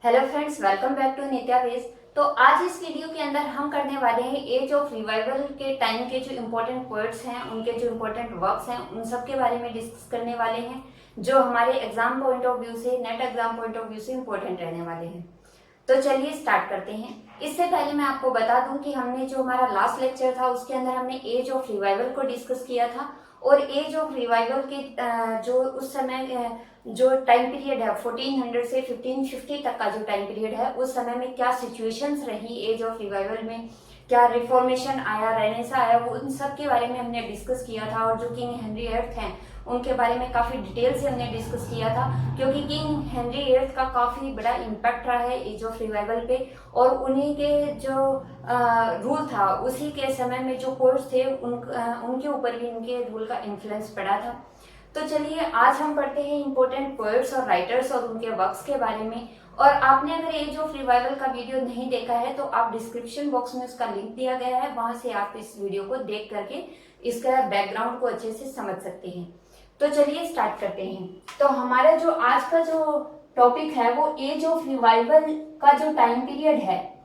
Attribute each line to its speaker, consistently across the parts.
Speaker 1: Hello friends, welcome back to Nitya base. तो आज इस वीडियो के अंदर हम करने वाले हैं एज ऑफ रिवाइवल के टाइम के जो इम्पोर्टेंट पोएट्स हैं, उनके जो इम्पोर्टेंट वर्क्स हैं, उन सब के बारे में डिस्कस करने वाले हैं जो हमारे एग्जाम पॉइंट ऑफ व्यू से, net exam point of view से इम्पोर्टेंट रहने वाले हैं। तो चलिए स्टार्ट करते हैं। इससे पहले मैं आपको बता दूं कि हमने जो हमारा लास्ट लेक्चर था उसके अंदर हमने एज ऑफ रिवाइवल को डिस्कस किया था और एज ऑफ रिवाइवल के जो उस समय जो टाइम पीरियड है 1400 से 1550 तक का जो टाइम पीरियड है, उस समय में क्या सिचुएशंस रही एज ऑफ रिवाइवल में, क्या रिफॉर्मेशन आया, रेनेसा आया, वो उन सब के बारे में हमने डिस्कस किया था। और जो किंग हेनरी एट्थ हैं उनके बारे में काफ़ी डिटेल से हमने डिस्कस किया था, क्योंकि किंग हेनरी एट्थ का काफ़ी बड़ा इम्पैक्ट रहा है एज ऑफ रिवाइवल पे। और उन्हीं के जो रूल था, उसी के समय में जो कोर्स थे उनके ऊपर भी उनके रूल का इन्फ्लुएंस पड़ा था। तो चलिए आज हम पढ़ते हैं इम्पोर्टेंट पोएट्स और राइटर्स और उनके वर्क्स के बारे में। और आपने अगर एज ऑफ रिवाइवल का वीडियो नहीं देखा है तो आप डिस्क्रिप्शन बॉक्स में उसका लिंक दिया गया है, वहां से आप इस वीडियो को देख करके इसका बैकग्राउंड को अच्छे से समझ सकते हैं। तो चलिए स्टार्ट करते हैं। तो हमारा जो आज का जो टॉपिक है वो एज ऑफ रिवाइवल का जो टाइम पीरियड है,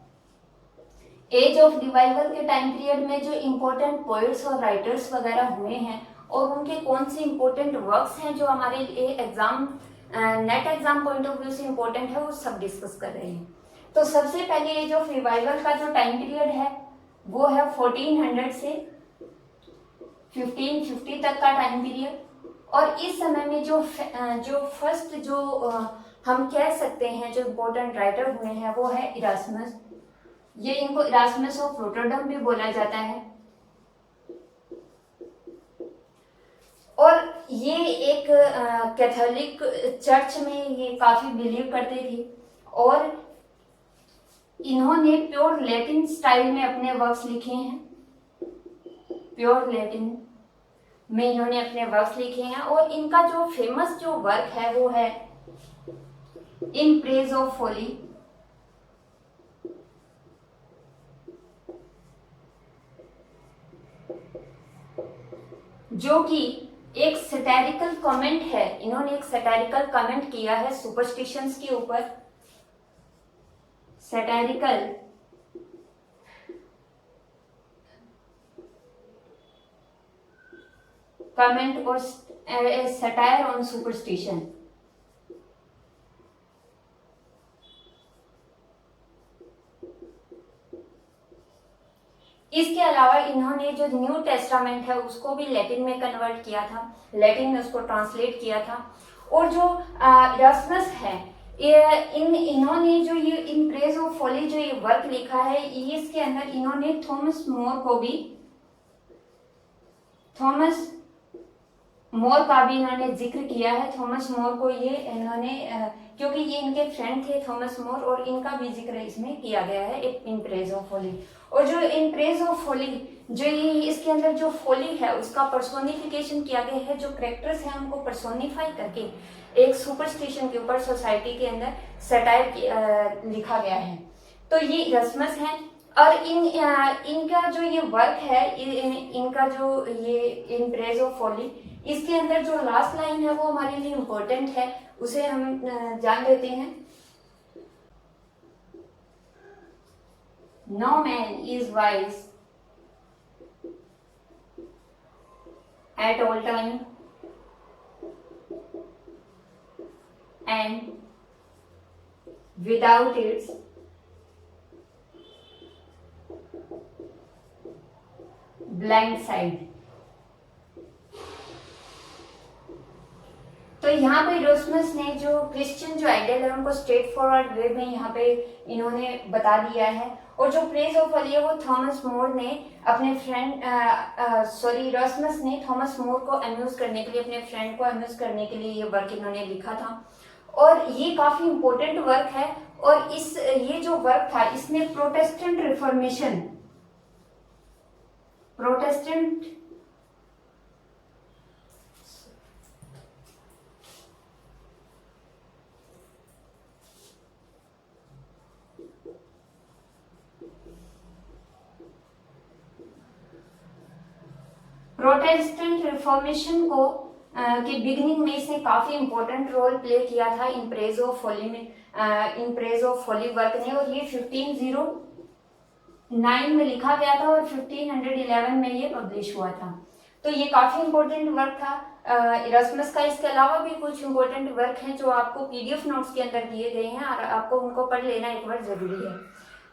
Speaker 1: एज ऑफ रिवाइवल के टाइम पीरियड में जो इम्पोर्टेंट पोएट्स और राइटर्स वगैरह हुए हैं और उनके कौन से इम्पोर्टेंट वर्क्स हैं जो हमारे लिए exam net exam point of view से इम्पोर्टेंट है, वो सब डिस्कस कर रहे हैं। तो सबसे पहले एज ऑफ रिवाइवल का जो टाइम पीरियड है वो है 1400 से 1550 तक का टाइम पीरियड। और इस समय में जो फर्स्ट जो हम कह सकते हैं जो इम्पोर्टेंट राइटर हुए हैं वो है इरास्मस। ये इनको इरास्मस ऑफ रोटरडम भी बोला जाता है। और ये एक कैथोलिक चर्च में ये काफी बिलीव करते थे और इन्होंने प्योर लैटिन स्टाइल में अपने वर्क्स लिखे हैं। प्योर लैटिन में इन्होंने अपने वर्क्स लिखे हैं और इनका जो फेमस जो वर्क है वो है इन प्रेज ऑफ फोली। जो कि एक सैटारिकल कमेंट है, इन्होंने एक सैटारिकल कमेंट किया है सुपरस्टिशंस के ऊपर। सैटारिकल कमेंट और सटायर ऑन सुपरस्टिशन। इसके अलावा इन्होंने जो न्यू टेस्टामेंट है उसको भी लैटिन में कन्वर्ट किया था, लैटिन में उसको ट्रांसलेट किया था। और जो इरास्मस है, इन्होंने जो ये इन प्रेज ऑफ फॉली जो ये वर्क लिखा है, इसके अंदर इन्होंने थॉमस मोर का भी इन्होंने जिक्र किया है। थॉमस मोर को ये इन्होंने क्योंकि ये इनके फ्रेंड थे थॉमस मोर, और इनका भी जिक्र इसमें किया गया है एक इन प्रेज ऑफ फोली। और जो इन प्रेज ऑफ फोली जो ये इसके अंदर जो फोली है उसका पर्सोनिफिकेशन किया गया है, जो करेक्टर्स हैं उनको पर्सोनिफाई करके एक सुपरस्टिशन के ऊपर सोसाइटी के अंदर सटायर लिखा गया है। तो ये इरास्मस है। और इनका जो ये वर्क है, इनका जो ये इन प्रेज ऑफ फोली, इसके अंदर जो लास्ट लाइन है वो हमारे लिए इम्पोर्टेंट है, उसे हम जान लेते हैं। No man is wise at all time and without its blind side। तो यहाँ पे इरास्मस ने जो क्रिश्चियन जो आइडियल है उनको स्ट्रेट फॉरवर्ड वे में यहाँ पे इन्होंने बता दिया है। और जो प्रेज ऑफ फोली है वो थॉमस मोर ने अपने फ्रेंड इरास्मस ने थॉमस मोर को अम्यूज करने के लिए, अपने फ्रेंड को अम्यूज करने के लिए ये वर्क इन्होंने लिखा था। और ये काफी इंपॉर्टेंट वर्क है। और ये जो वर्क था इसने प्रोटेस्टेंट रिफॉर्मेशन को के बिगिनिंग में इसने काफी इंपॉर्टेंट रोल प्ले किया था इन प्रेज ऑफ फोली में। In praise of Holi work ने, और ये 1509 में लिखा गया था और 1511 में ये पब्लिश हुआ था। तो ये काफी इंपॉर्टेंट वर्क था इरास्मस का। इसके अलावा भी कुछ इंपॉर्टेंट वर्क हैं जो आपको पीडीएफ नोट्स के अंदर दिए गए हैं और आपको उनको पढ़ लेना एक बार जरूरी है।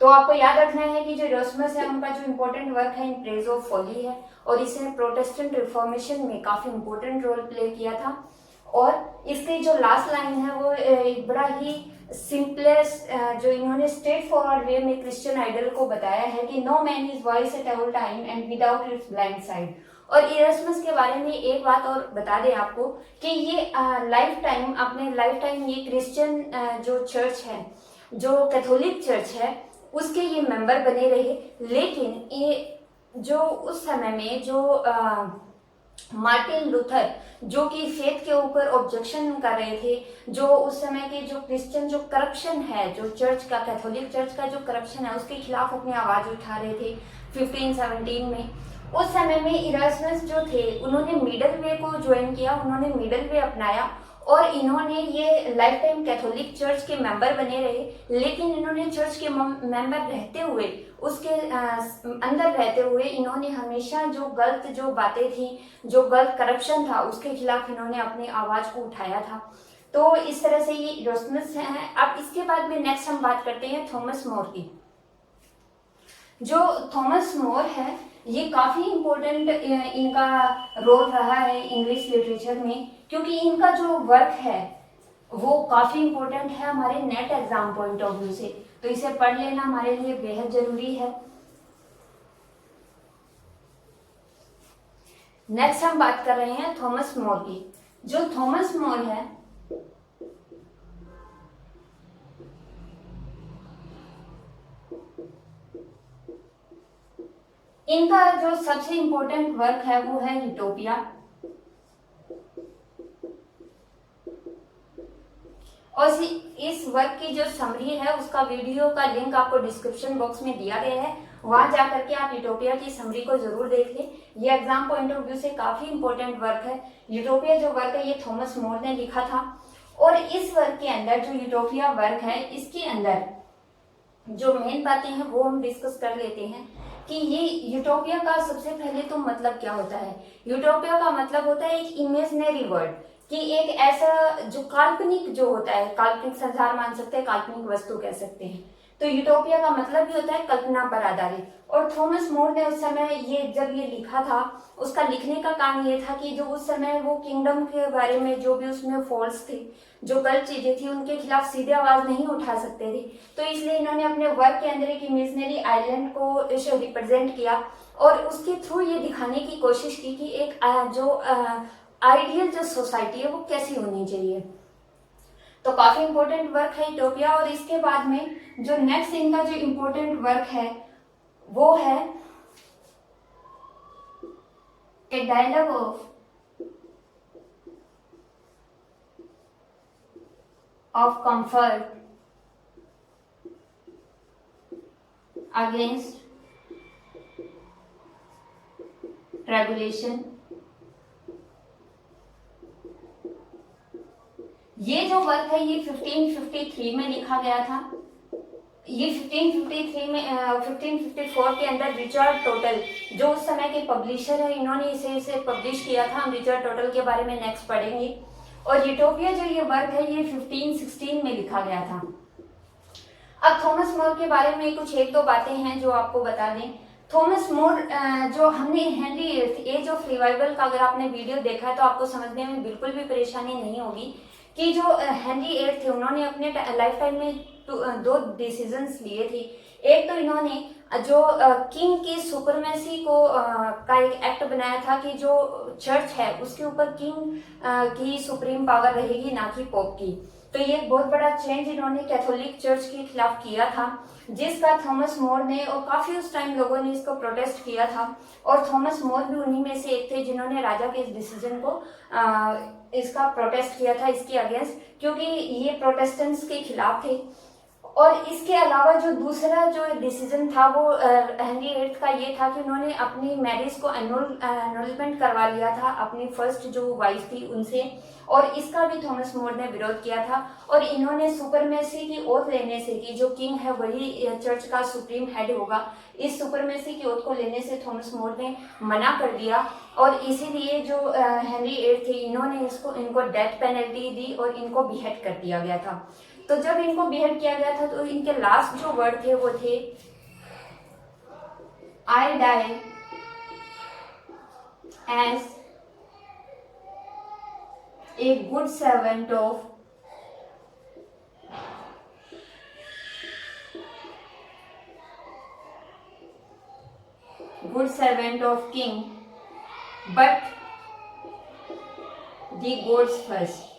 Speaker 1: तो आपको याद रखना है कि जो इरास्मस है उनका जो इम्पोर्टेंट वर्क है इन प्रेज ऑफ होली है, और इसने प्रोटेस्टेंट रिफॉर्मेशन में काफी इंपॉर्टेंट रोल प्ले किया था। और इसकी जो लास्ट लाइन है वो एक बड़ा ही सिंपलेस्ट जो इन्होंने स्ट्रेट फॉरवर्ड वे में क्रिश्चियन आइडल को बताया है कि no man is wise at all time and without its blind side. और इरास्मस के बारे में एक बात और बता दें आपको कि ये लाइफ टाइम अपने लाइफ टाइम ये क्रिश्चियन जो चर्च है, जो कैथोलिक चर्च है, उसके ये मेंबर बने रहे। लेकिन ये जो उस समय में जो मार्टिन लूथर जो कि फेथ के ऊपर ऑब्जेक्शन कर रहे थे, जो उस समय के जो क्रिश्चियन जो करप्शन है, जो चर्च का कैथोलिक चर्च का जो करप्शन है उसके खिलाफ अपनी आवाज उठा रहे थे 1517 में। उस समय में इरास्मस जो थे उन्होंने मिडल वे को ज्वाइन किया, उन्होंने मिडल वे अपनाया और इन्होंने ये लाइफ टाइम कैथोलिक चर्च के मेंबर बने रहे। लेकिन इन्होंने चर्च के मेंबर रहते हुए, उसके अंदर रहते हुए इन्होंने हमेशा जो गलत जो बातें थी, जो गलत करप्शन था, उसके खिलाफ इन्होंने अपनी आवाज को उठाया था। तो इस तरह से ये इरास्मस है। अब इसके बाद में नेक्स्ट हम बात करते हैं थॉमस मोर की। जो थॉमस मोर है ये काफी इम्पोर्टेंट इनका रोल रहा है इंग्लिश लिटरेचर में, क्योंकि इनका जो वर्क है वो काफी इम्पोर्टेंट है हमारे net exam point of view से। तो इसे पढ़ लेना हमारे लिए बेहद जरूरी है। नेक्स्ट हम बात कर रहे हैं थॉमस मोर की। जो थॉमस मोर है इनका जो सबसे इंपॉर्टेंट वर्क है वो है यूटोपिया। और इस वर्क की जो समरी है उसका वीडियो का लिंक आपको डिस्क्रिप्शन बॉक्स में दिया गया है, वहां जाकर के आप यूटोपिया की समरी को जरूर देख लें। ये एग्जाम पॉइंट ऑफ व्यू से काफी इंपॉर्टेंट वर्क है। यूटोपिया जो वर्क है ये थॉमस मोर ने लिखा था। और इस वर्क के अंदर जो यूटोपिया वर्क है इसके अंदर जो मेन बातें हैं वो हम डिस्कस कर लेते हैं कि ये यूटोपिया का सबसे पहले तो मतलब क्या होता है। यूटोपिया का मतलब होता है एक इमेजिनरी वर्ल्ड, कि एक ऐसा जो काल्पनिक जो होता है, काल्पनिक संसार मान सकते हैं, काल्पनिक वस्तु कह सकते हैं। तो यूटोपिया का मतलब भी होता है कल्पना पर आधारित। और थॉमस मोर ने उस समय ये जब ये लिखा था, उसका लिखने का काम ये था कि जो उस समय वो किंगडम के बारे में जो भी उसमें फॉल्स थे, जो गलत चीजें थी, उनके खिलाफ सीधे आवाज नहीं उठा सकते थे। तो इसलिए इन्होंने अपने वर्क के अंदर एक इमेजिनरी आइलैंड को रिप्रेजेंट किया और उसके थ्रू ये दिखाने की कोशिश की कि एक जो आइडियल जो सोसाइटी है वो कैसी होनी चाहिए। तो काफी इंपॉर्टेंट वर्क है यूटोपिया। और इसके बाद में जो नेक्स्ट इनका जो इंपॉर्टेंट वर्क है वो है a dialogue of comfort against regulation. ये जो वर्क है ये 1553 में लिखा गया था। ये 1554 के अंदर रिचर्ड टोटल जो उस समय के पब्लिशर है, इन्होंने इसे पब्लिश किया था। हम रिचर्ड टोटल के बारे में नेक्स्ट पढ़ेंगे। और यूटोपिया जो ये वर्क है ये 1516 में लिखा गया था। अब थॉमस मोर के बारे में कुछ एक दो बातें हैं जो आपको बता दें। थॉमस मोर जो हमने हेनरी एज ऑफ रिवाइवल का अगर आपने वीडियो देखा है तो आपको समझने में बिल्कुल भी परेशानी नहीं होगी कि जो हेनरी एट थे उन्होंने अपने लाइफ टाइम में दो डिसीजंस लिए थे। एक तो इन्होंने जो किंग की सुपरमेसी को का एक एक्ट बनाया था कि जो चर्च है उसके ऊपर किंग की सुप्रीम पावर रहेगी, ना कि पोप की। तो ये बहुत बड़ा चेंज इन्होंने कैथोलिक चर्च के खिलाफ किया था, जिसका थॉमस मोर ने और काफी उस टाइम लोगों ने इसको प्रोटेस्ट किया था। और थॉमस मोर भी उन्हीं में से एक थे जिन्होंने राजा के इस डिसीजन को इसका प्रोटेस्ट किया था, इसके अगेंस्ट, क्योंकि ये प्रोटेस्टेंट्स के खिलाफ थे। और इसके अलावा जो दूसरा जो डिसीजन था वो हेनरी एट्थ का ये था कि उन्होंने अपनी मैरिज को एनरोलमेंट करवा लिया था अपनी फर्स्ट जो वाइफ थी उनसे, और इसका भी थॉमस मोर ने विरोध किया था। और इन्होंने सुपरमेसी की ओथ लेने से कि जो किंग है वही चर्च का सुप्रीम हेड होगा, इस सुपरमेसी की ओथ को लेने से थॉमस मोर ने मना कर दिया। और इसीलिए जो हेनरी एट्थ थे इन्होंने इनको डेथ पेनल्टी दी और इनको बिहेड कर दिया गया था। तो जब इनको बिहेड किया गया था तो इनके लास्ट जो वर्ड थे वो थे I die as a good servant of king but the God's first.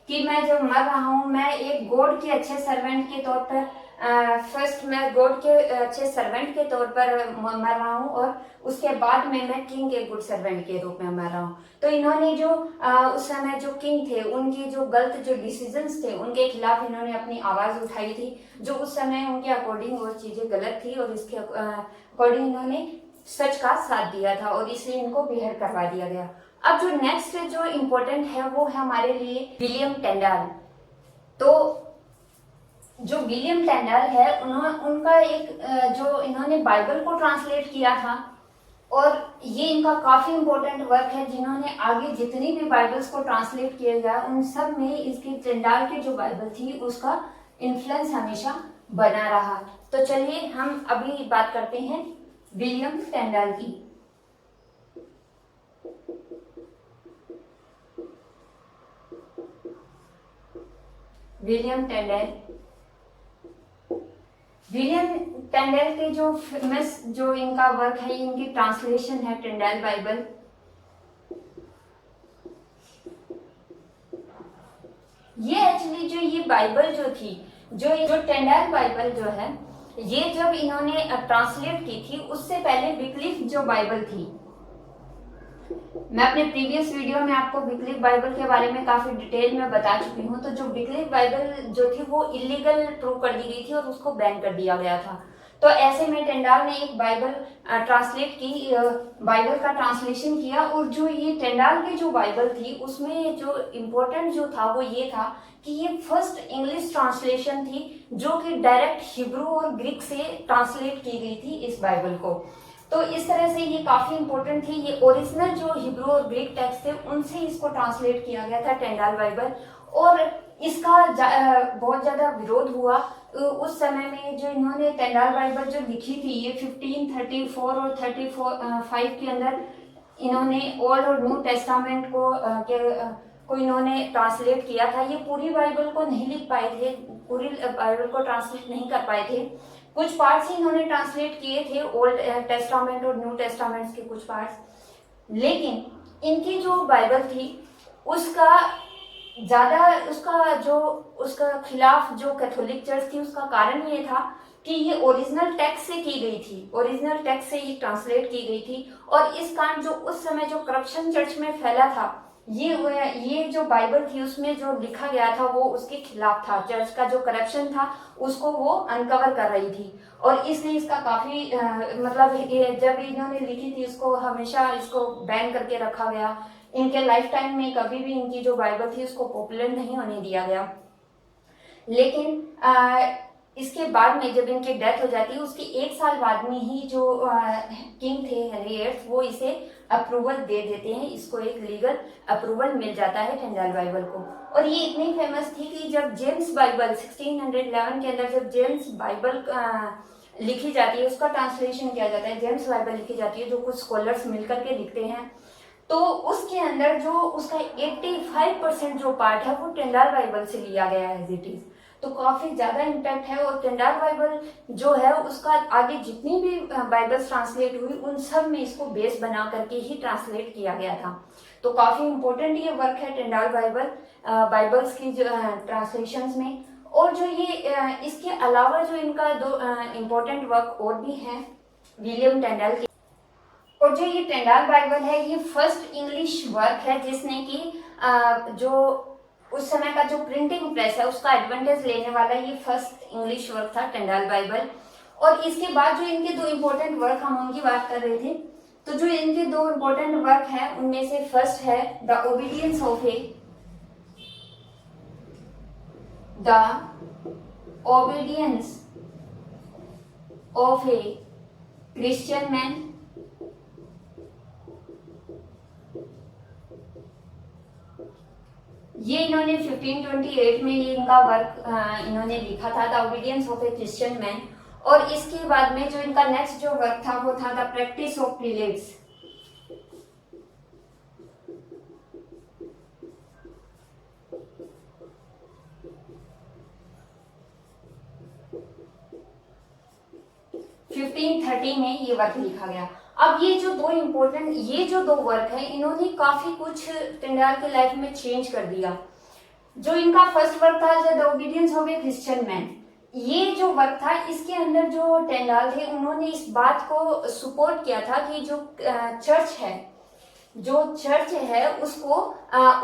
Speaker 1: कि मैं जब मर रहा हूँ मैं एक गॉड के अच्छे सर्वेंट के तौर पर फर्स्ट मैं गॉड के अच्छे सर्वेंट के तौर पर मर रहा हूँ, और उसके बाद में मैं किंग के गुड सर्वेंट के रूप में मर रहा हूँ। तो इन्होंने जो उस समय जो किंग थे उनकी जो गलत जो डिसीजंस थे उनके खिलाफ इन्होंने अपनी आवाज उठाई थी, जो उस समय उनके अकॉर्डिंग वो चीजें गलत थी, और इसके अकॉर्डिंग इन्होंने सच का साथ दिया था और इसलिए इनको बिहेड करवा दिया गया। अब जो नेक्स्ट जो इम्पोर्टेंट है वो है हमारे लिए विलियम टेंडाल। तो जो विलियम टेंडाल है उनका एक जो इन्होंने बाइबल को ट्रांसलेट किया था, और ये इनका काफी इम्पोर्टेंट वर्क है। जिन्होंने आगे जितनी भी बाइबल्स को ट्रांसलेट किया गया उन सब में इसकी टेंडाल की जो बाइबल थी उसका इन्फ्लुएंस हमेशा बना रहा। तो चलिए हम अभी बात करते हैं विलियम टेंडाल की। विलियम टेंडल के जो फेमस जो इनका वर्क है, इनकी ट्रांसलेशन है टेंडल बाइबल। ये एक्चुअली जो ये बाइबल जो थी, जो टेंडल बाइबल जो है, ये जब इन्होंने ट्रांसलेट की थी उससे पहले विक्लिफ जो बाइबल थी, मैं अपने प्रीवियस वीडियो में आपको विक्लिफ बाइबल के बारे में काफी डिटेल में बता चुकी हूँ। तो जो विक्लिफ बाइबल जो थी वो इलीगल प्रूव कर दी गई थी और उसको बैन कर दिया गया था। तो ऐसे में टेंडाल ने एक बाइबल ट्रांसलेट की, बाइबल का ट्रांसलेशन किया, और जो ये टेंडाल की जो बाइबल थी उसमें जो इम्पोर्टेंट जो था वो ये था कि ये फर्स्ट इंग्लिश ट्रांसलेशन थी जो कि डायरेक्ट हिब्रू और ग्रीक से ट्रांसलेट की गई थी इस बाइबल को। तो इस तरह से ये काफी इंपॉर्टेंट थी। ये ओरिजिनल जो हिब्रू और ग्रीक टेक्स्ट थे उनसे इसको ट्रांसलेट किया गया था टेंडाल बाइबल, और इसका बहुत ज्यादा विरोध हुआ उस समय में। जो इन्होंने टेंडाल बाइबल जो लिखी थी ये 1534 और 35 के अंदर इन्होंने ओल्ड और न्यू टेस्टामेंट को इन्होंने ट्रांसलेट किया था। ये पूरी बाइबल को नहीं लिख पाए थे, पूरी बाइबल को ट्रांसलेट नहीं कर पाए थे। कुछ पार्ट्स ही इन्होंने ट्रांसलेट किए थे, ओल्ड टेस्टामेंट और न्यू टेस्टामेंट के कुछ पार्ट्स। लेकिन इनकी जो बाइबल थी उसका उसका खिलाफ जो कैथोलिक चर्च थी उसका कारण ये था कि ये ओरिजिनल टेक्स्ट से की गई थी, ओरिजिनल टेक्स्ट से ये ट्रांसलेट की गई थी, और इस कारण जो उस समय जो करप्शन चर्च में फैला था, ये जो बाइबल थी उसमें जो लिखा गया था वो उसके खिलाफ था। चर्च का जो करप्शन था उसको वो अनकवर कर रही थी, और इसलिए इसका काफी जब इन्होंने लिखी थी इसको हमेशा इसको बैन करके रखा गया। इनके लाइफ टाइम में कभी भी इनकी जो बाइबल थी उसको पॉपुलर नहीं होने दिया गया। लेकिन इसके बाद में जब इनकी डेथ हो जाती है उसके 1 साल बाद में ही जो किंग थे हेनरी एट्थ वो इसे अप्रूवल दे देते हैं, इसको एक लीगल अप्रूवल मिल जाता है टेंडाल बाइबल को। और ये इतनी फेमस थी कि जब जेम्स बाइबल 1611 के अंदर जब जेम्स बाइबल लिखी जाती है, उसका ट्रांसलेशन किया जाता है, जेम्स बाइबल लिखी जाती है जो कुछ स्कॉलर्स मिलकर के लिखते हैं, तो उसके अंदर जो उसका 85% जो पार्ट है वो टेंडाल बाइबल से लिया गया है एज इट इज। तो काफी ज्यादा इम्पैक्ट है, और टेंडाल बाइबल जो है उसका आगे जितनी भी बाइबल्स ट्रांसलेट हुई उन सब में इसको बेस बना करके ही ट्रांसलेट किया गया था। तो काफी इम्पोर्टेंट ये वर्क है टेंडाल बाइबल्स की जो ट्रांसलेशंस में। और जो ये इसके अलावा जो इनका 2 इम्पोर्टेंट वर्क और भी हैं विलियम टेंडाल के, और जो ये टिंडाल बाइबल है ये फर्स्ट इंग्लिश वर्क है जिसने कि जो उस समय का जो प्रिंटिंग प्रेस है उसका एडवांटेज लेने वाला ये फर्स्ट इंग्लिश वर्क था टिंडाल बाइबल। और इसके बाद जो इनके दो इम्पोर्टेंट वर्क हम उनकी बात कर रहे थे, तो जो इनके दो इम्पोर्टेंट वर्क हैं उनमें से फर्स्ट है the obedience of A Christian man. ये इन्होंने 1528 में ये इनका वर्क इन्होंने लिखा था, the obedience of A Christian man. और इसके बाद में जो इनका नेक्स्ट जो वर्क था वो था द प्रैक्टिस ऑफ प्रीलेट्स। में ये वर्क लिखा गया। अब ये जो दो वर्क है इन्होंने काफी कुछ टिंडाल के लाइफ में चेंज कर दिया। जो इनका फर्स्ट वर्क था the obedience of A Christian man, ये जो वर्क था इसके अंदर जो टिंडाल थे उन्होंने इस बात को सपोर्ट किया था कि जो चर्च है उसको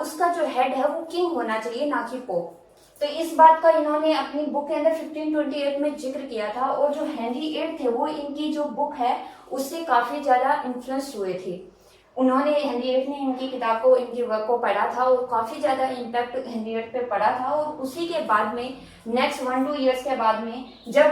Speaker 1: उसका जो हेड है वो किंग होना चाहिए, ना कि पोप। तो इस बात का इन्होंने अपनी बुक के अंदर 1528 में जिक्र किया था। और जो हेनरी VIII थे वो इनकी जो बुक है उससे काफी ज्यादा इन्फ्लुएंस हुए थे। हेनरी VIII ने इनकी किताब को, इनकी वर्क को पढ़ा था और काफी ज्यादा इम्पैक्ट हेनरी VIII पे पड़ा था। और उसी के बाद में नेक्स्ट 1-2 ईयर्स के बाद में जब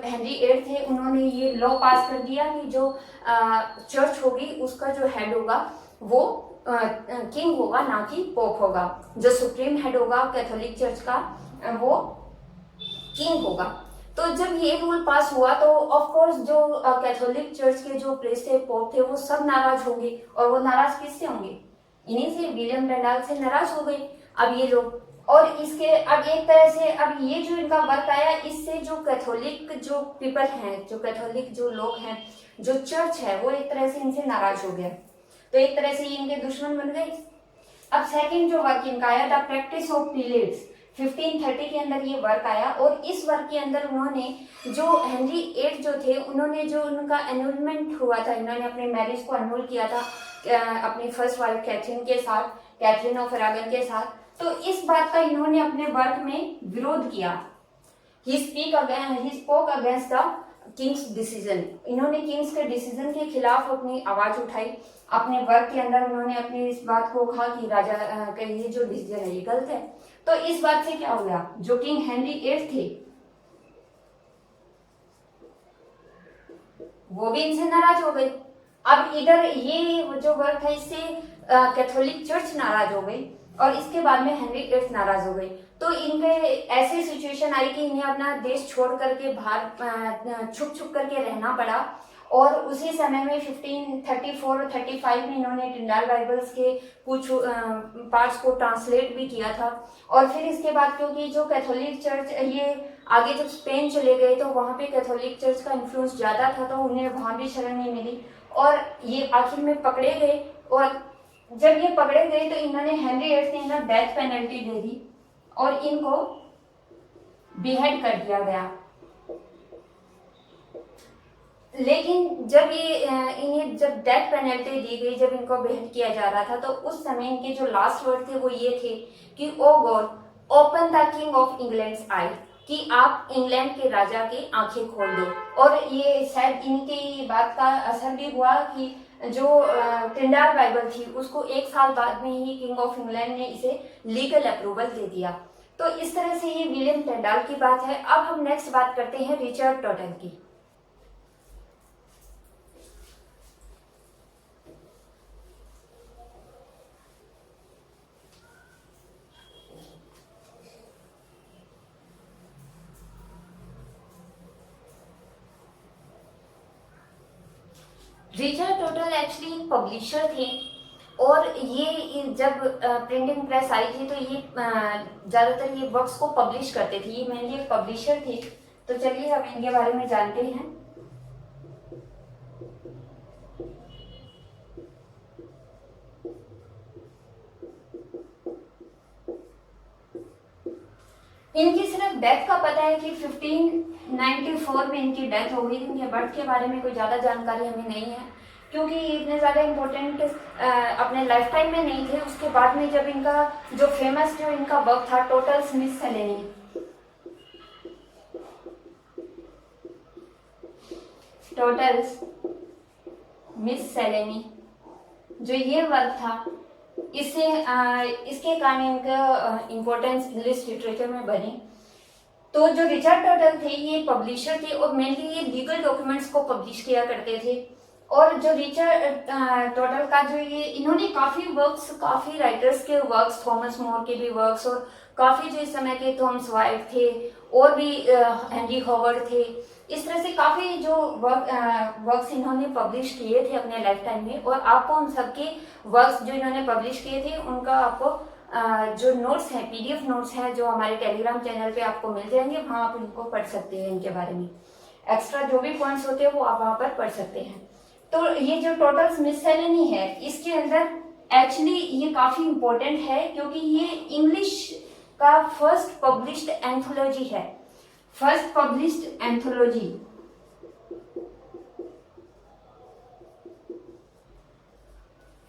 Speaker 1: हेनरी VIII थे उन्होंने ये लॉ पास कर दिया कि जो चर्च होगी उसका जो हेड होगा वो किंग होगा, ना कि पोप होगा। जो सुप्रीम हेड होगा कैथोलिक चर्च का वो किंग होगा। तो जब ये रूल पास हुआ तो ऑफ कोर्स जो कैथोलिक चर्च के जो प्रेस्ट थे, पोप थे, वो सब नाराज होंगे। और वो नाराज किससे होंगे? इन्हीं से, विलियम टिंडाल से नाराज हो गए अब ये लोग। और इसके अब एक तरह से अब ये जो इनका वर्क आया इससे जो कैथोलिक जो पीपल हैं, जो कैथोलिक जो लोग हैं, जो चर्च है, वो एक तरह से इनसे नाराज हो गया। तो एक तरह से ये इनके दुश्मन बन गए। अब सेकंड जो वर्क इनका आया द प्रैक्टिस ऑफ प्रीलेट्स, 1530 के अंदर ये वर्क आया। और इस वर्क के अंदर उन्होंने जो हेनरी VIII जो थे उन्होंने जो उनका एनुलमेंट हुआ था, इन्होंने अपने मैरिज को अनुल किया था अपनी फर्स्ट वाइफ कैथरीन के साथ, कैथरीन ऑफ अरागन के साथ। तो इस बात का इन्होंने अपने वर्क में विरोध किया। He spoke against the Kings decision. इन्होंने किंग्स के डिसीजन के खिलाफ अपनी आवाज उठाई। अपने वर्क के अंदर उन्होंने अपनी इस बात को कहा कि राजा का ये जो डिसीजन है ये गलत है। तो इस बात से क्या हुआ, जो किंग हेनरी VIII थे वो भी इनसे नाराज हो गए। अब इधर ये जो वर्क है इससे कैथोलिक चर्च नाराज हो गई और इसके बाद में हेनरी VIII नाराज हो गई। तो इनके ऐसी सिचुएशन आई कि इन्हें अपना देश छोड़ करके बाहर छुप करके रहना पड़ा। और उसी समय में 1534 और 35 में इन्होंने टिंडाल बाइबल्स के कुछ पार्ट्स को ट्रांसलेट भी किया था। और फिर इसके बाद क्योंकि जो कैथोलिक चर्च ये आगे जब स्पेन चले गए तो वहाँ पे कैथोलिक चर्च का इन्फ्लुएंस ज़्यादा था, तो उन्हें वहाँ भी शरण नहीं मिली और ये आखिर में पकड़े गए। और जब ये पकड़े गए तो इन्होंने हेनरी VIII ने इन्हें डेथ पेनल्टी दे दी और इनको बिहेड कर दिया गया। लेकिन जब इन्हें जब डेथ पेनल्टी दी गई, जब इनको बेहद किया जा रहा था, तो उस समय इनके जो लास्ट वर्ड थे वो ये थे कि oh God open the king of England's eye, कि आप इंग्लैंड के राजा की आंखें खोल दो। और ये शायद इनकी बात का असर भी हुआ कि जो टिंडाल बाइबल थी उसको 1 साल बाद में ही किंग ऑफ इंग्लैंड ने इसे लीगल अप्रूवल दे दिया। तो इस तरह से ये विलियम टिंडाल की बात है। अब हम नेक्स्ट बात करते हैं रिचर्ड टोटल की। रिचर्ड टोटल एक्चुअली पब्लिशर थे और ये जब प्रिंटिंग प्रेस आई थी तो ये ज़्यादातर ये वर्क्स को पब्लिश करते थे। ये मेनली एक पब्लिशर थे। तो चलिए हम इनके बारे में जानते हैं। इनकी सिर्फ डेथ का पता है कि 1594 में इनकी डेथ हो गई थी। इनके बर्थ के बारे में कोई ज़्यादा जानकारी हमें नहीं है। क्योंकि ये इतने ज़्यादा इम्पोर्टेंट अपने लाइफ टाइम में नहीं थे। उसके बाद में जब इनका जो फेमस जो इनका वर्क था टोटल स्मिथसोनियन, टोटल स्मिथसोनियन जो ये वर्क था, इससे इसके कारण इनका इम्पोर्टेंस इंग्लिश लिटरेचर में बनी। तो जो रिचर्ड टोटल थे ये पब्लिशर थे और मेनली ये लीगल डॉक्यूमेंट्स को पब्लिश किया करते थे। और जो रिचर्ड टोटल का जो ये इन्होंने काफ़ी वर्क्स, काफ़ी राइटर्स के वर्क्स, थॉमस मोर के भी वर्क्स और काफ़ी जो इस समय के थॉमस वाइट थे और भी हेनरी हॉवर्ड थे, इस तरह से काफ़ी जो वर्क्स इन्होंने पब्लिश किए थे अपने लाइफ टाइम में। और आपको उन सबके वर्क्स जो इन्होंने पब्लिश किए थे उनका आपको जो नोट्स हैं, पीडीएफ नोट्स हैं जो हमारे टेलीग्राम चैनल पे आपको मिल जाएंगे, वहाँ आप इनको पढ़ सकते हैं। इनके बारे में एक्स्ट्रा जो भी पॉइंट्स होते हैं वो आप वहाँ पर पढ़ सकते हैं। तो ये जो टोटल स्मिथसोनियन है, इसके अंदर एक्चुअली ये काफ़ी इम्पोर्टेंट है क्योंकि ये इंग्लिश का फर्स्ट पब्लिश्ड एंथोलॉजी है, first published anthology.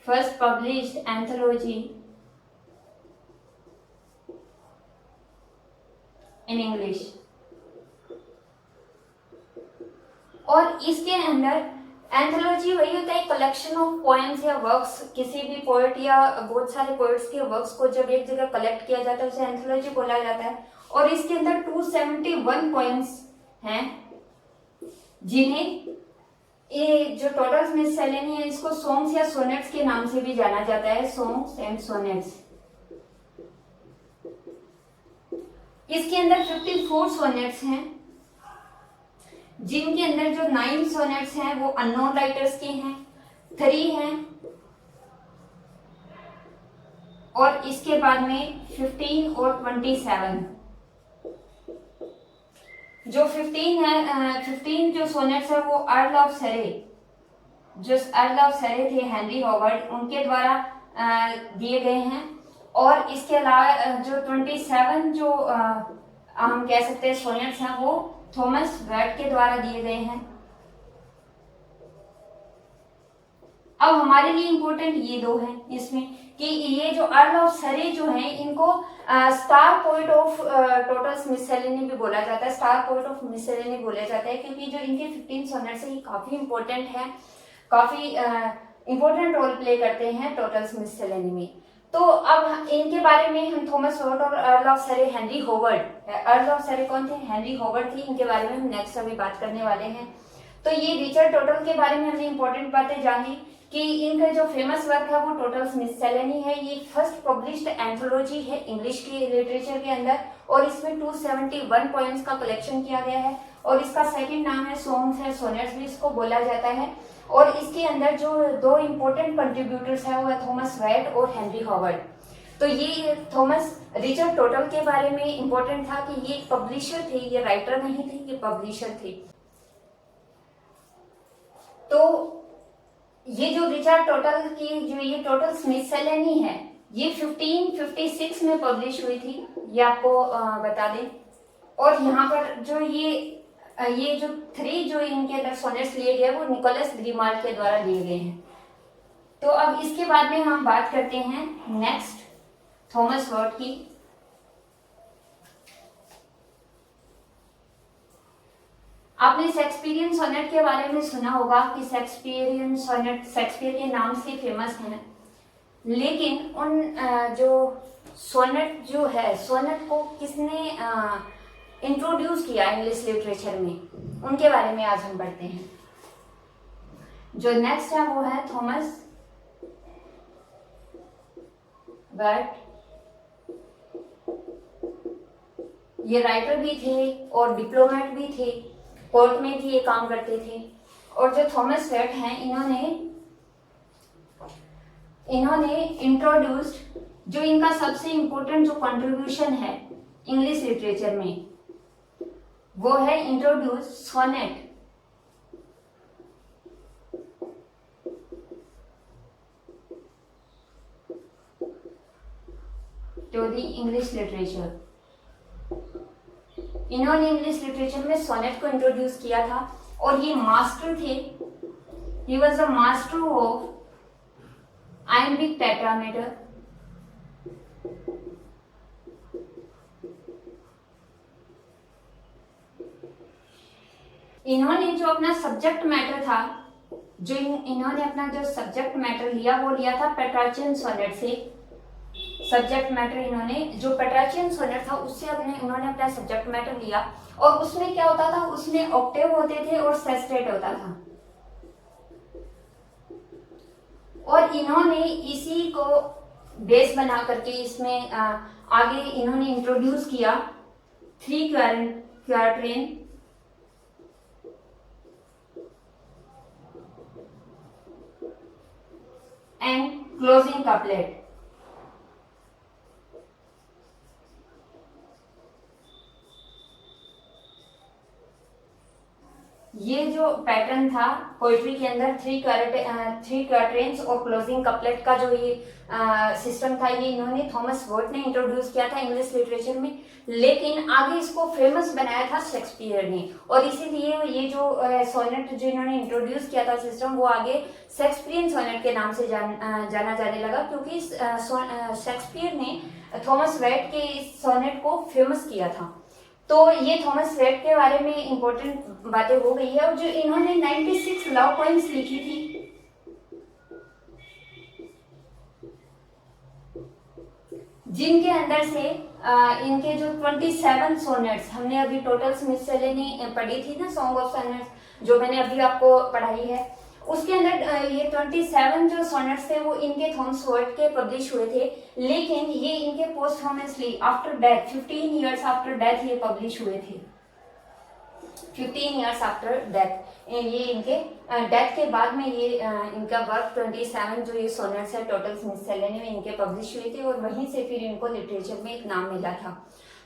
Speaker 1: First published anthology in English. और इसके अंदर एंथोलॉजी वही होता है कलेक्शन ऑफ पोएम्स या वर्क्स, किसी भी पोएट या बहुत सारे पोएट्स के वर्क्स को जब एक जगह कलेक्ट किया जाता है उसे एंथोलॉजी बोला जाता है। और इसके अंदर 271 पोएम्स हैं जिन्हें ये जो टोटल स्मिथसोनियन है इसको सॉन्ग्स या सोनेट्स के नाम से भी जाना जाता है, सॉन्ग्स एंड सोनेट्स। इसके अंदर 54 सोनेट्स हैं जिनके अंदर जो 9 सोनेट्स हैं वो अननोन राइटर्स के हैं, 3 हैं और इसके बाद में 15 और 27। जो 15 है 15 जो सोनेट्स है वो अर्ल ऑफ सरे, जो अर्ल ऑफ सरे थे हेनरी हॉवर्ड, उनके द्वारा दिए गए हैं। और इसके अलावा जो 27 जो हम कह सकते हैं सोनेट्स हैं वो थॉमस वाइट के द्वारा दिए गए हैं। अब हमारे लिए इम्पोर्टेंट ये दो हैं इसमें कि ये जो अर्ल ऑफ सरे जो हैं इनको star poet of total Smithsonian भी बोला जाता है, स्टार पोएट ऑफ स्मिथसोनियन बोला जाता है क्योंकि जो इनके 15 सोनेट्स हैं ये काफी इंपॉर्टेंट है, काफी इंपॉर्टेंट रोल प्ले करते हैं टोटल स्मिथसोनियन में। तो अब इनके बारे में हम थॉमस वाइट और अर्ल ऑफ सरे हेनरी हॉवर्ड, अर्ल ऑफ सरे कौन थे? हेनरी हॉवर्ड थे। इनके बारे में हम नेक्स्ट अभी बात करने वाले हैं। तो ये रिचर्ड टोटल के बारे में हमने इंपॉर्टेंट बातें जानी कि इनका जो फेमस वर्क है वो टोटल स्मिथसोनियन ही है। ये फर्स्ट पब्लिश्ड एंथोलॉजी है इंग्लिश की लिटरेचर के अंदर और इसमें 271 पोएम्स का कलेक्शन किया गया है और इसका सेकंड नाम है सॉन्ग्स है, सोनेट्स भी इसको बोला जाता है। और इसके अंदर जो दो इम्पोर्टेंट कंट्रीब्यूटर्स हैं वो है थॉमस वाइट और हेनरी हॉवर्ड। तो ये थॉमस रिचर्ड टोटल के बारे में इम्पोर्टेंट था कि ये पब्लिशर थे, ये राइटर नहीं थे, ये पब्लिशर थे। तो ये जो रिचर्ड टोटल की जो ये टोटल स्मिथसोनियन ही है ये 1556 में पब्लिश हुई थी, ये आपको बता दें। और यहाँ पर जो ये जो 3 जो इनके अंदर सोनेट्स लिए गए वो निकोलस ग्रीमाल्ट के द्वारा लिए गए हैं। तो अब इसके बाद में हम बात करते हैं नेक्स्ट थॉमस वाइट की। आपने शेक्सपियरियन सोनेट के बारे में सुना होगा कि शेक्सपियरियन सोनेट शेक्सपियर के नाम से फेमस हैं, लेकिन उन जो सोनेट जो है, सोनेट को किसने इंट्रोड्यूस किया इंग्लिश लिटरेचर में, उनके बारे में आज हम पढ़ते हैं। जो नेक्स्ट है वो है थॉमस वाइट। ये राइटर भी थे और डिप्लोमेट भी थे, कोर्ट में भी ये काम करते थे। और जो थॉमस वाइट हैं इन्होंने इंट्रोड्यूस्ड जो इनका सबसे इंपॉर्टेंट जो कंट्रीब्यूशन है इंग्लिश लिटरेचर में वो है introduce sonnet to the English literature. इन्होंने इंग्लिश लिटरेचर में सोनेट को इंट्रोड्यूस किया था और ये मास्टर थे He was the master of iambic tetrameter. इन्होंने जो अपना सब्जेक्ट मैटर था, इन्होंने अपना जो सब्जेक्ट मैटर लिया वो लिया था पेट्रार्चियन सोनेट से। सब्जेक्ट मैटर इन्होंने जो पेट्रार्चियन सोनेट था उससे उन्होंने अपना सब्जेक्ट मैटर लिया, और उसमें क्या होता था, उसमें ऑक्टेव होते थे और सेस्टेट होता था। और इन्होंने इसी को बेस बना करके इसमें आगे इन्होंने इंट्रोड्यूस किया 3 क्वार्टेन एंड क्लोजिंग कपलेट। ये जो पैटर्न था पोइट्री के अंदर 3 क्वार्टेन्स और क्लोजिंग कपलेट का जो ये सिस्टम था, ये इन्होंने थॉमस वर्ट ने इंट्रोड्यूस किया था इंग्लिश लिटरेचर में, लेकिन आगे इसको फेमस बनाया था शेक्सपियर ने। और इसीलिए ये जो सोनेट जो इन्होंने इंट्रोड्यूस किया था सिस्टम, वो आगे शेक्सपियन सोनेट के नाम से जाना जाने लगा, क्योंकि शेक्सपियर ने थॉमस वर्ट के इस सोनेट को फेमस किया था। तो ये थॉमस वर्ट के बारे में इंपॉर्टेंट बातें हो गई है। और जो इन्होंने 96 लव पोएम्स लिखी थी, जिनके अंदर से इनके जो 27 सोनेट्स, हमने अभी टोटल स्मिथ सेले ने पढ़ी थी ना सॉन्ग ऑफ सोनेट्स, जो मैंने अभी आपको पढ़ाई है, उसके अंदर ये 27 जो सोनेट्स थे वो इनके थॉमस वर्ट के पब्लिश हुए थे, लेकिन ये इनके posthumously after death 15 years after death ये पब्लिश हुए थे। 15 इयर्स आफ्टर डेथ, ये इनके डेथ के बाद में ये इनका वर्क 27 जो ये सोनेट्स है टोटल स्मिथ सेले में इनके पब्लिश हुए थे, और वहीं से फिर इनको लिटरेचर में एक नाम मिला था।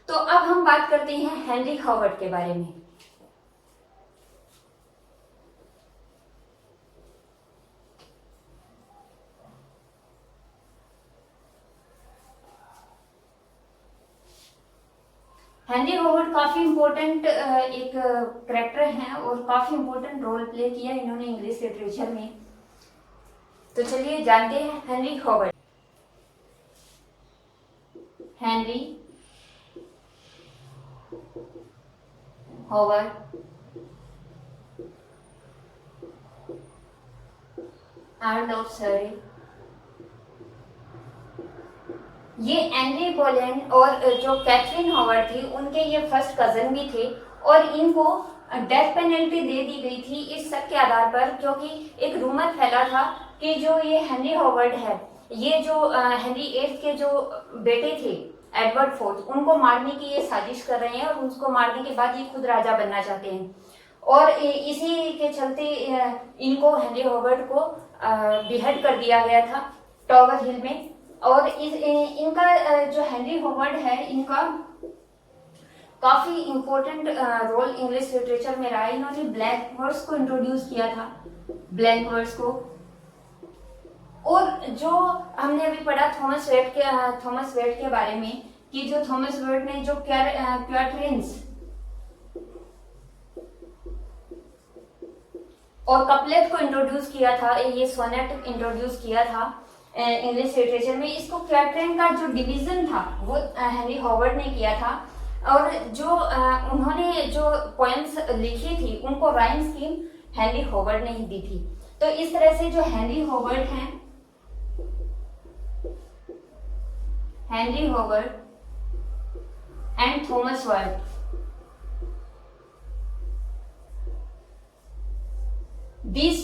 Speaker 1: तो अब हम बात करते हैं हेनरी हॉवर्ड के बारे में। हेनरी हॉवर्ड काफी इंपॉर्टेंट एक करेक्टर हैं और काफी इंपॉर्टेंट रोल प्ले किया इन्होंने इंग्लिश लिटरेचर में। तो चलिए जानते हैं Henry Howard. Henry Howard earl of सरे, ये एनरी बोलेन और जो कैथरीन हॉवर्ड थी उनके ये फर्स्ट कजन भी थे, और इनको डेथ पेनल्टी दे दी गई थी इस शक के आधार पर, क्योंकि एक रूमर फैला था कि जो ये हेनरी हॉवर्ड है, ये जो हेनरी VIII के जो बेटे थे एडवर्ड IV, उनको मारने की ये साजिश कर रहे हैं, और उसको मारने के बाद ये खुद राजा बनना चाहते हैं। और इसी के चलते इनको हेनरी हॉवर्ड को बिहेड कर दिया गया था टॉवर हिल में। और इनका जो हेनरी हॉवर्ड है, इनका काफी इंपॉर्टेंट रोल इंग्लिश लिटरेचर में रहा। इन्होंने ब्लैंक वर्स को इंट्रोड्यूस किया था, ब्लैंक वर्स को। और जो हमने अभी पढ़ा थॉमस वर्ट के बारे में, कि जो थॉमस वर्ट ने जो क्वार्टेन्स और कपलेट को इंट्रोड्यूस किया था, ये सोनेट इंट्रोड्यूस किया था इंग्लिश लिटरेचर में, इसको क्वार्टेन का जो डिवीजन था वो हेनरी हॉवर्ड ने किया था। और जो उन्होंने जो पोएम्स लिखी थी उनको राइम स्कीम हेनरी हॉवर्ड ने ही दी थी। तो इस तरह से जो हेनरी हॉवर्ड हैं, Henry Howard and Thomas Wyatt, these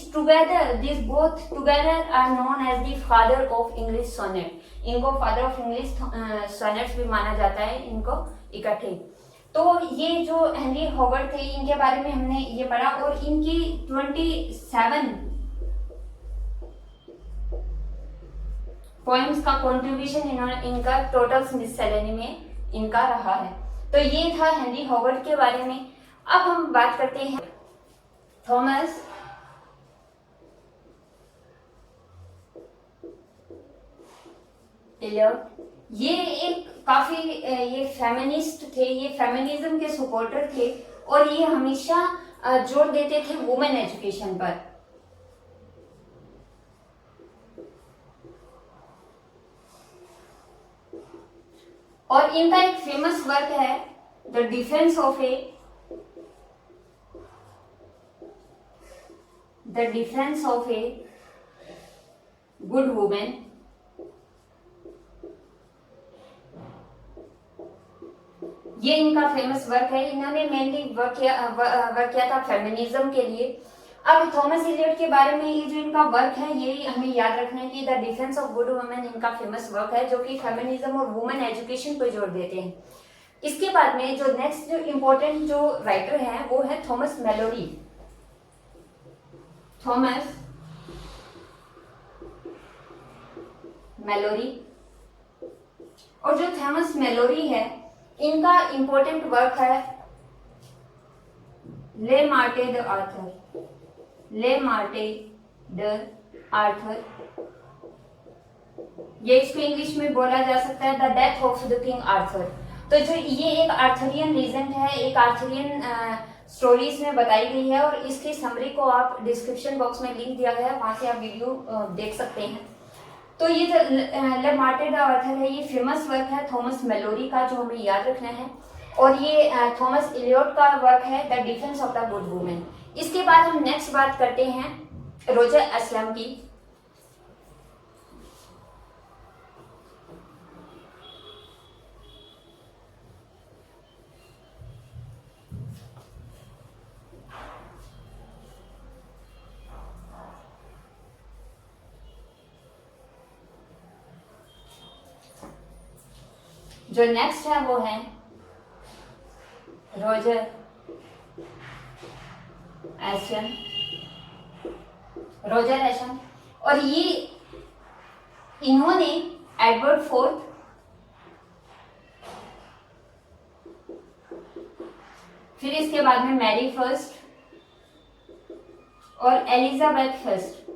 Speaker 1: both together are known as the father of English sonnet. इनको फादर ऑफ इंग्लिश सोनेट्स भी माना जाता है, इनको इकट्ठे। तो ये जो हेनरी हॉवर्ड थे, इनके बारे में हमने ये पढ़ा, और इनकी 27 पोएम्स का कंट्रीब्यूशन इनका टोटल स्मिथ सेलेनी में इनका रहा है। तो ये था हेनरी हॉवर्ड के बारे में। अब हम बात करते हैं थॉमस एलियट। ये एक काफी ये फेमिनिस्ट थे, ये फेमिनिज्म के सपोर्टर थे, और ये हमेशा जोर देते थे वुमेन एजुकेशन पर। और इनका एक फेमस वर्क है the defence of a good women. ये इनका फेमस वर्क है। इन्होंने मेनली वर्क किया था फेमिनिज्म के लिए। अब थॉमस एलियट के बारे में ये जो इनका वर्क है ये हमें याद रखना है कि the defence of good women इनका फेमस वर्क है, जो कि फेमिनिज्म और वुमेन एजुकेशन पर जोर देते हैं। इसके बाद में जो नेक्स्ट जो इम्पोर्टेंट जो राइटर हैं वो है थॉमस मैलोरी। Thomas Malory. और जो थॉमस मैलोरी है इनका इंपॉर्टेंट वर्क है ले मार्टे द आर्थर। ले मार्टे द आर्थर, ये इसको इंग्लिश में बोला जा सकता है the death of the king Arthur. तो जो ये एक आर्थरियन लीजेंड है, एक आर्थरियन स्टोरीज में बताई गई है, और इसकी समरी को आप डिस्क्रिप्शन बॉक्स में लिंक दिया गया है, वहां से आप वीडियो देख सकते हैं। तो ये जो ले मार्टे द आर्थर है ये फेमस वर्क है थॉमस मैलोरी का, जो हमें याद रखना है। और ये थॉमस एलियट का वर्क है the defence of the good women. इसके बाद हम नेक्स्ट बात करते हैं रोजर असलम की। जो नेक्स्ट है वो है रोजर एशम। रोजर एशम, और ये इन्होंने एडवर्ड फोर्थ, फिर इसके बाद में मैरी फर्स्ट और एलिजाबेथ फर्स्ट,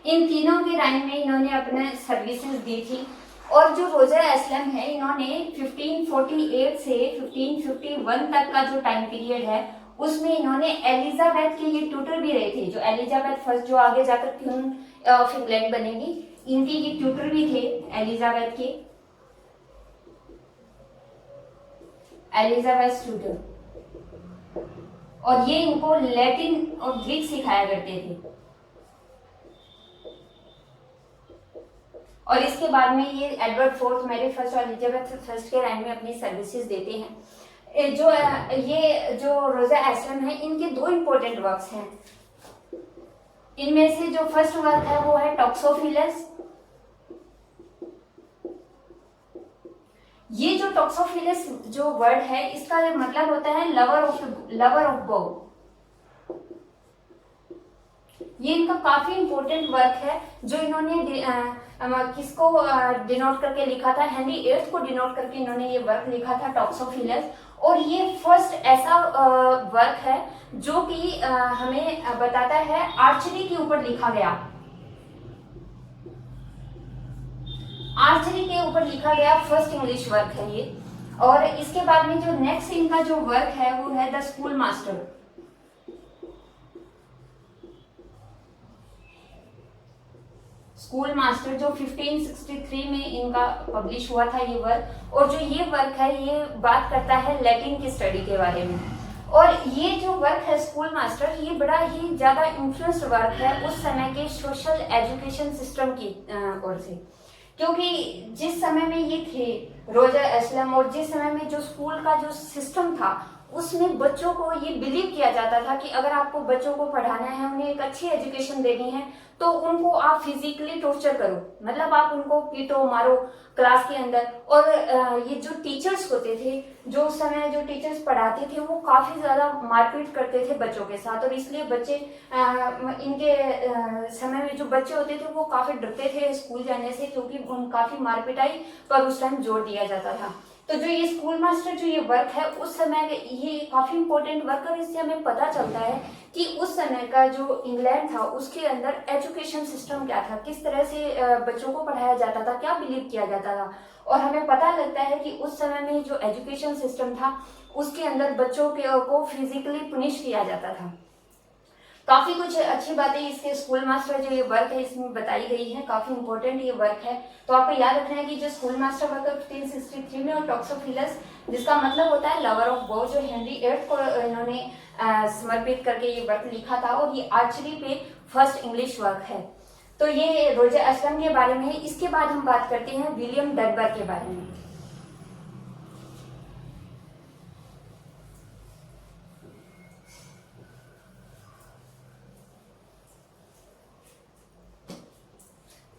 Speaker 1: इन तीनों के टाइम में इन्होंने अपने सर्विसेज दी थी। और जो रोजर एस्लम है इन्होंने 1548 से 1551 तक का जो टाइम पीरियड है उसमें इन्होंने एलिजाबेथ के ये ट्यूटर भी रहे थे। जो एलिजाबेथ फर्स्ट जो आगे जाकर क्वीन ऑफ इंग्लैंड बनेगी, इनके ये ट्यूटर भी थे एलिजाबेथ के, एलिजाबेथ ट्यूटर। और ये इनको लैटिन और ग्रीक सिखाया करते थे। और इसके बाद में ये एडवर्ड फोर्थ, मैरी फर्स्ट और एलिजाबेथ फर्स्ट के टाइम में अपनी सर्विसेज देते हैं। ये जो रोजा एस्लम है इनके दो इंपॉर्टेंट वर्क्स हैं। इनमें से जो फर्स्ट वर्क है वो है टॉक्सोफिलस। ये जो टॉक्सोफिलस जो वर्ड है इसका मतलब होता है लवर ऑफ बो। ये इनका काफी इंपॉर्टेंट वर्क है जो इन्होंने किसको डिनोट करके लिखा था, हेनरी एट्थ को डिनोट करके इन्होंने ये वर्क लिखा था टॉक्सोफिलस। और ये फर्स्ट ऐसा वर्क है जो कि हमें बताता है आर्चरी के ऊपर लिखा गया, आर्चरी के ऊपर लिखा गया फर्स्ट इंग्लिश वर्क है ये। और इसके बाद में जो नेक्स्ट इनका जो वर्क है वो है the school master. School master जो 1563 में इनका पब्लिश हुआ था ये वर्क। और जो ये वर्क है ये बात करता है लैटिन की स्टडी के बारे में। और ये जो वर्क है स्कूल मास्टर ये बड़ा ही ज्यादा इन्फ्लुएंस्ड वर्क है उस समय के सोशल एजुकेशन सिस्टम की ओर से, क्योंकि जिस समय में ये थे रोजर एस्लम और जिस समय में जो स्कूल का जो सिस्टम था उसमें बच्चों को ये बिलीव किया जाता था कि अगर आपको बच्चों को पढ़ाना है, उन्हें एक अच्छी एजुकेशन देनी है तो उनको आप फिजिकली टॉर्चर करो, मतलब आप उनको पीटो मारो क्लास के अंदर। और ये जो टीचर्स होते थे, जो उस समय जो टीचर्स पढ़ाते थे वो काफी ज्यादा मारपीट करते थे बच्चों के साथ। और इसलिए बच्चे इनके समय में जो बच्चे होते थे वो काफी डरते थे स्कूल जाने से, क्योंकि काफी मारपिटाई पर उस टाइम जोर दिया जाता था। तो जो ये स्कूल मास्टर जो ये वर्क है उस समय ये काफी इंपॉर्टेंट वर्क है। इससे हमें पता चलता है कि उस समय का जो इंग्लैंड था उसके अंदर एजुकेशन सिस्टम क्या था, किस तरह से बच्चों को पढ़ाया जाता था, क्या बिलीव किया जाता था। और हमें पता लगता है कि उस समय में जो एजुकेशन सिस्टम था उसके अंदर बच्चों को फिजिकली पनिश किया जाता था। काफी कुछ अच्छी बातें इसके स्कूल मास्टर जो ये वर्क है इसमें बताई गई है, काफी इंपॉर्टेंट ये वर्क है। तो आपको याद रखना है कि जो स्कूल मास्टर वर्क 1563 में और टॉक्सोफिलस जिसका मतलब होता है लवर ऑफ बो, जो हेनरी 8 को इन्होंने समर्पित करके ये वर्क लिखा था और ये आर्चरी पे फर्स्ट इंग्लिश वर्क है। तो ये रोजर एस्टन के बारे में है। इसके बाद हम बात करते हैं विलियम डनबर के बारे में।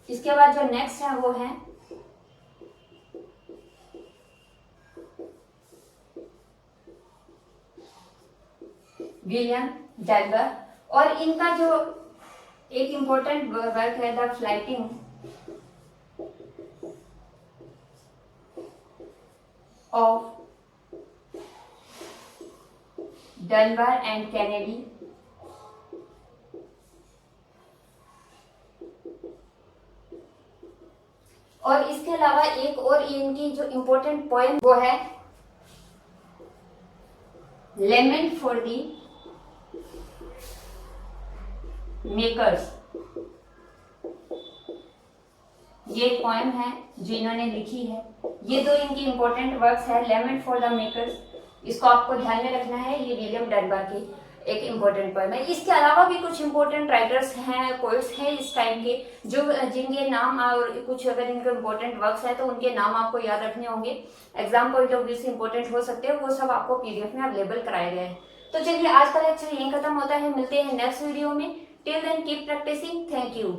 Speaker 1: इसके बाद जो नेक्स्ट है वो है विलियम डनबर, और इनका जो एक इंपॉर्टेंट वर्क है the flighting of Dunbar and Kennedy. और इसके अलावा एक और इनकी जो इंपॉर्टेंट पोएम वो है लेमेंट फॉर दी मेकर्स। ये एक पोएम है जो इन्होंने लिखी है। ये दो इनकी इंपॉर्टेंट वर्क्स है, लेमेंट फॉर द मेकर्स, इसको आपको ध्यान में रखना है, ये विलियम डनबर की एक इम्पोर्टेंट पोएम है। इसके अलावा भी कुछ इंपॉर्टेंट राइटर्स हैं, पोइट्स हैं इस टाइम के, जो जिनके नाम और कुछ अगर इनके इंपॉर्टेंट वर्क्स हैं तो उनके नाम आपको याद रखने होंगे, एग्जाम पॉइंट ऑफ व्यू से इंपॉर्टेंट हो सकते हैं, वो सब आपको पीडीएफ में अवेलेबल कराए गए हैं। तो चलिए आज का लेक्चर यहीं खत्म होता है, मिलते हैं नेक्स्ट वीडियो में। Till then keep practising, thank you.